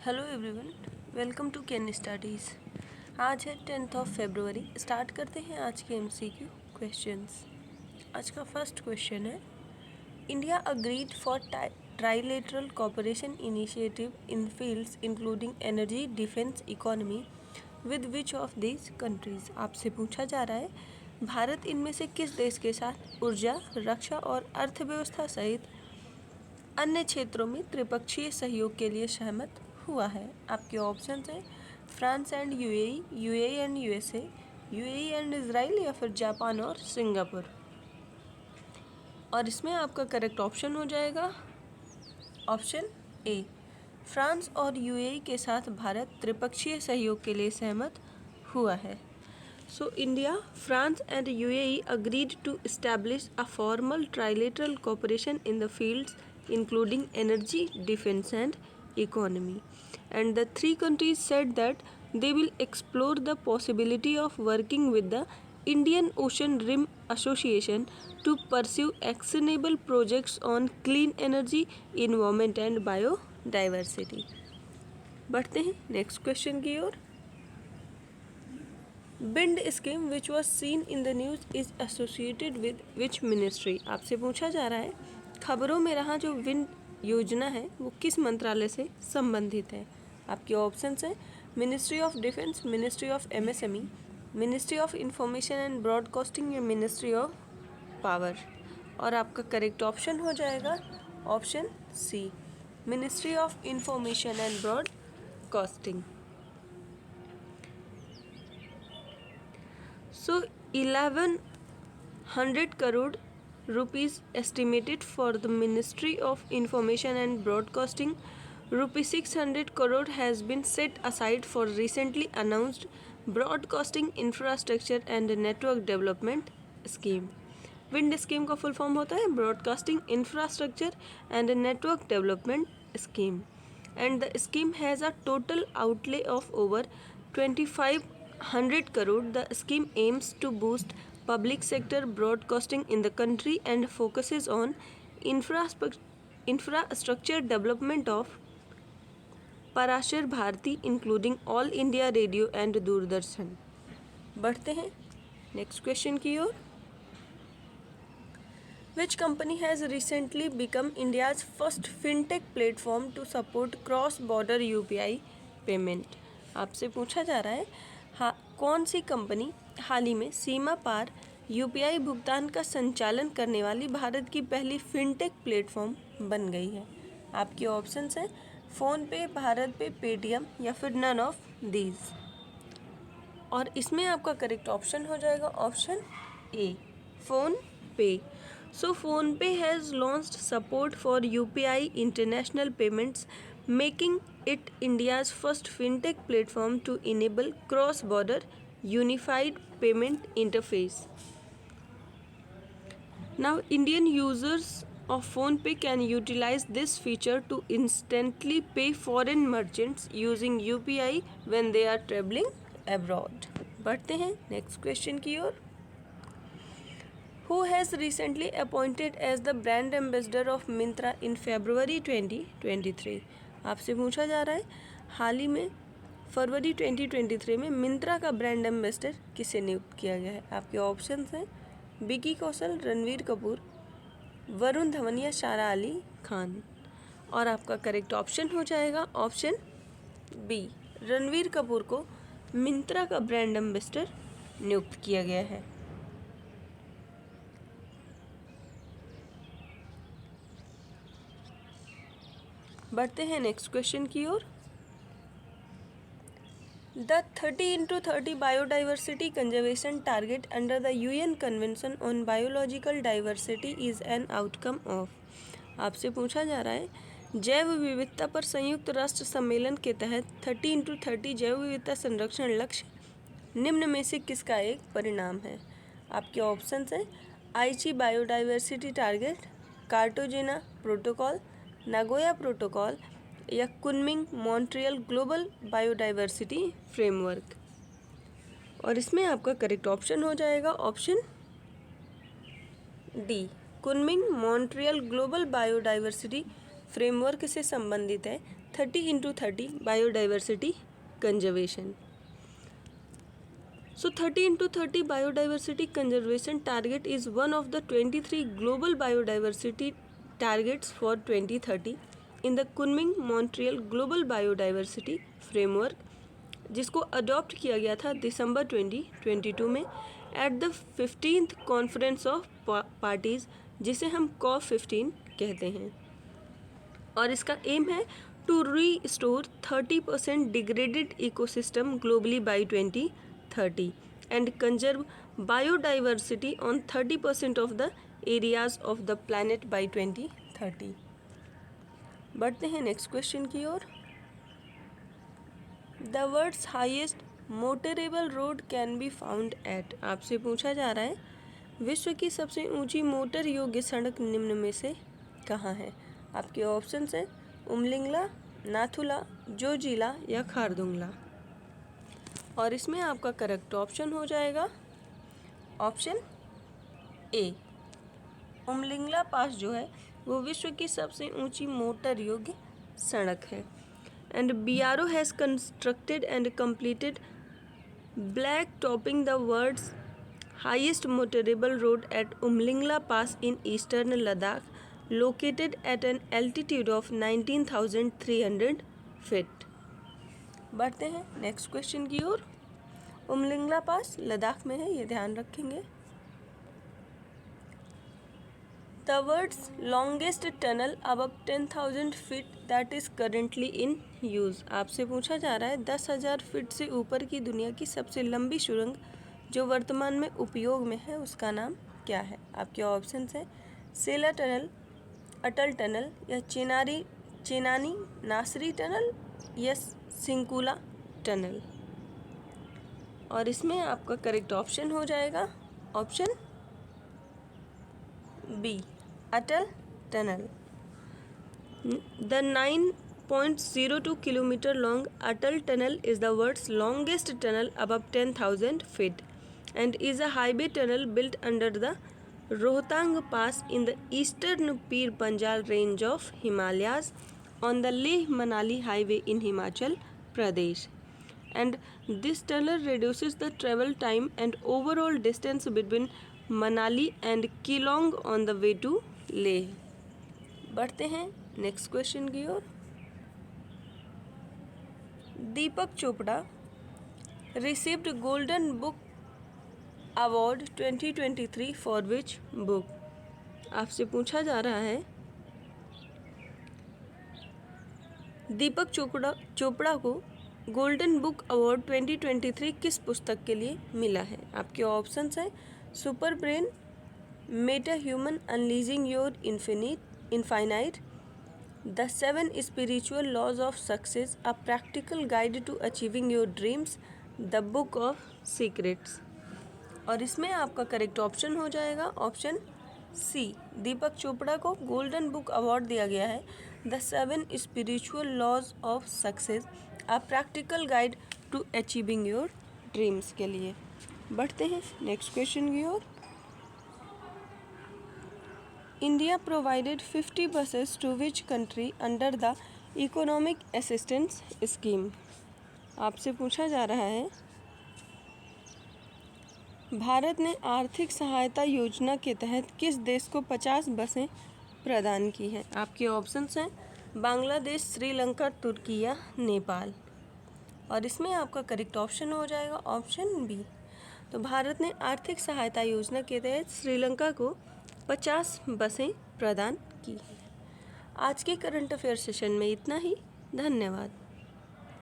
Hello everyone, welcome to can studies. आज है 10 फरवरी। Start करते हैं आज के MCQ क्वेश्चंस। आज का फर्स्ट क्वेश्चन है, India agreed for trilateral cooperation initiative in fields including energy, defence, economy with which of these countries. आपसे पूछा जा रहा है, भारत इनमें से किस देश के साथ ऊर्जा, रक्षा और अर्थव्यवस्था सहित अन्य क्षेत्रों में त्रिपक्षीय सहयोग के लिए सहमत हुआ है। आपके ऑप्शंस हैं France and UAE, UAE and USA, UAE and Israel या फिर जापान और सिंगापुर। और इसमें आपका करेक्ट ऑप्शन हो जाएगा ऑप्शन ए, फ्रांस और यूएई के साथ भारत त्रिपक्षीय सहयोग के लिए सहमत हुआ है। So India, France and UAE agreed to establish a formal trilateral cooperation in the fields including energy, defense and economy. And the three countries said that they will explore the possibility of working with the Indian Ocean Rim Association to pursue actionable projects on clean energy, environment and biodiversity. बढ़ते हैं next question की ओर। Wind scheme which was seen in the news is associated with which ministry. आपसे पूछा जा रहा है, खबरों में रहा जो विंड योजना है वो किस मंत्रालय से संबंधित है। आपके ऑप्शंस हैं ministry of defence, ministry of MSME, ministry of information and broadcasting या मिनिस्ट्री ऑफ पावर। और आपका करेक्ट ऑप्शन हो जाएगा option C, ministry of information and broadcasting. So 1100 crore rupees estimated for the Ministry of Information and Broadcasting. Rupees 600 crore has been set aside for recently announced Broadcasting Infrastructure and Network Development Scheme. Wind scheme का full form होता है broadcasting infrastructure and network development scheme, and the scheme has a total outlay of over 2500 crore. The scheme aims to boost public sector broadcasting in the country and focuses on infrastructure development of Prasar Bharati including all India radio and Doordarshan. बढ़ते हैं next question की ओर। Which company has recently become India's first fintech platform to support cross-border UPI payment? आपसे पूछा जा रहा है, कौन सी company हाल ही में सीमा पार UPI भुगतान का संचालन करने वाली भारत की पहली फिनटेक प्लेटफॉर्म बन गई है। आपके ऑप्शंस हैं फ़ोन पे, भारत पे, पेटीएम या फिर नन ऑफ दीज। और इसमें आपका करेक्ट ऑप्शन हो जाएगा ऑप्शन ए, फ़ोन पे। So PhonePe has launched support for UPI international payments, making it India's first fintech platform to enable cross-border unified payment interface. Now, Indian users of PhonePe can utilize this feature to instantly pay foreign merchants using UPI when they are traveling abroad. बढ़ते हैं next question की ओर। Who has recently appointed as the brand ambassador of Myntra in February 2023? आपसे पूछा जा रहा है, हाल ही में फरवरी 2023 में मिंत्रा का ब्रांड एम्बेसडर किसे नियुक्त किया गया है। आपके ऑप्शंस हैं विकी कौशल, रणवीर कपूर, वरुण धवन या सारा अली खान। और आपका करेक्ट ऑप्शन हो जाएगा ऑप्शन बी, रणवीर कपूर को मिंत्रा का ब्रांड एम्बेसडर नियुक्त किया गया है। बढ़ते हैं नेक्स्ट क्वेश्चन की ओर। The 30x30 biodiversity conservation target under the UN convention on biological diversity is an outcome of. आपसे पूछा जा रहा है, जैव विविधता पर संयुक्त राष्ट्र सम्मेलन के तहत 30x30 जैव विविधता संरक्षण लक्ष्य निम्न में से किसका एक परिणाम है। आपके ऑप्शंस हैं Aichi biodiversity target, Cartagena protocol, Nagoya protocol या Kunming Montreal global biodiversity framework. और इसमें आपका करेक्ट ऑप्शन हो जाएगा option D, Kunming Montreal global biodiversity framework से संबंधित है 30x30 biodiversity conservation. So 30x30 biodiversity conservation target is one of the 23 global biodiversity targets for 2030 in the Kunming-Montreal Global Biodiversity Framework, जिसको adopt किया गया था दिसंबर 2022 में at the 15th conference of parties, जिसे हम COP15 कहते हैं। और इसका एम है to restore 30% degraded ecosystem globally by 2030 and conserve biodiversity on 30% of the areas of the planet by 2030। बढ़ते हैं नेक्स्ट क्वेश्चन की ओर। The world's highest motorable road can be found at. आपसे पूछा जा रहा है विश्व की सबसे ऊंची मोटर योग्य सड़क निम्न में से कहाँ है। आपके ऑप्शंस हैं उमलिंगला, नाथुला, जोजिला या खारदुंगला। और इसमें आपका करेक्ट ऑप्शन हो जाएगा ऑप्शन ए। उमलिंगला पास जो है वो विश्व की सबसे ऊंची मोटर योग्य सड़क है। And BRO has constructed and completed black topping the world's highest motorable road at Umlingla pass in eastern Ladakh, located at an altitude of 19,300 feet. बढ़ते हैं नेक्स्ट क्वेश्चन की ओर। उमलिंगला पास लद्दाख में है, ये ध्यान रखेंगे। The world's longest tunnel above 10,000 feet that is currently in use. आपसे पूछा जा रहा है 10,000 फीट से ऊपर की दुनिया की सबसे लंबी सुरंग जो वर्तमान में उपयोग में है उसका नाम क्या है। आपके ऑप्शंस हैं सेला टनल, अटल टनल या चेनानी नासरी टनल या सिंकुला टनल। और इसमें आपका करेक्ट ऑप्शन हो जाएगा option B, Atal tunnel. The 9.02 kilometre long Atal tunnel is the world's longest tunnel above 10,000 feet and is a highway tunnel built under the Rohtang Pass in the eastern Pir Panjal range of Himalayas on the Leh-Manali highway in Himachal Pradesh. And this tunnel reduces the travel time and overall distance between Manali and Keelong on the way to Leh। बढ़ते हैं next question की ओर। Deepak Chopra received golden book award 2023 for which book. आपसे पूछा जा रहा है दीपक चोपड़ा को गोल्डन बुक अवार्ड 2023 किस पुस्तक के लिए मिला है। आपके ऑप्शंस हैं super brain, meta human unleashing your infinite, the 7 spiritual laws of success, a practical guide to achieving your dreams, the book of secrets. और इसमें आपका करेक्ट ऑप्शन हो जाएगा ऑप्शन सी। दीपक चोपड़ा को गोल्डन बुक अवार्ड दिया गया है the 7 spiritual laws of success, a practical guide to achieving your dreams के लिए। बढ़ते हैं नेक्स्ट क्वेश्चन की ओर। India provided 50 buses to which country under the economic assistance scheme. आपसे पूछा जा रहा है भारत ने आर्थिक सहायता योजना के तहत किस देश को 50 बसें प्रदान की हैं। आपके ऑप्शंस हैं बांग्लादेश, श्रीलंका, तुर्की या नेपाल। और इसमें आपका करेक्ट ऑप्शन हो जाएगा ऑप्शन बी। तो भारत ने आर्थिक सहायता योजना के तहत श्रीलंका को 50 बसें प्रदान की हैं। आज के करंट अफेयर सेशन में इतना ही। धन्यवाद।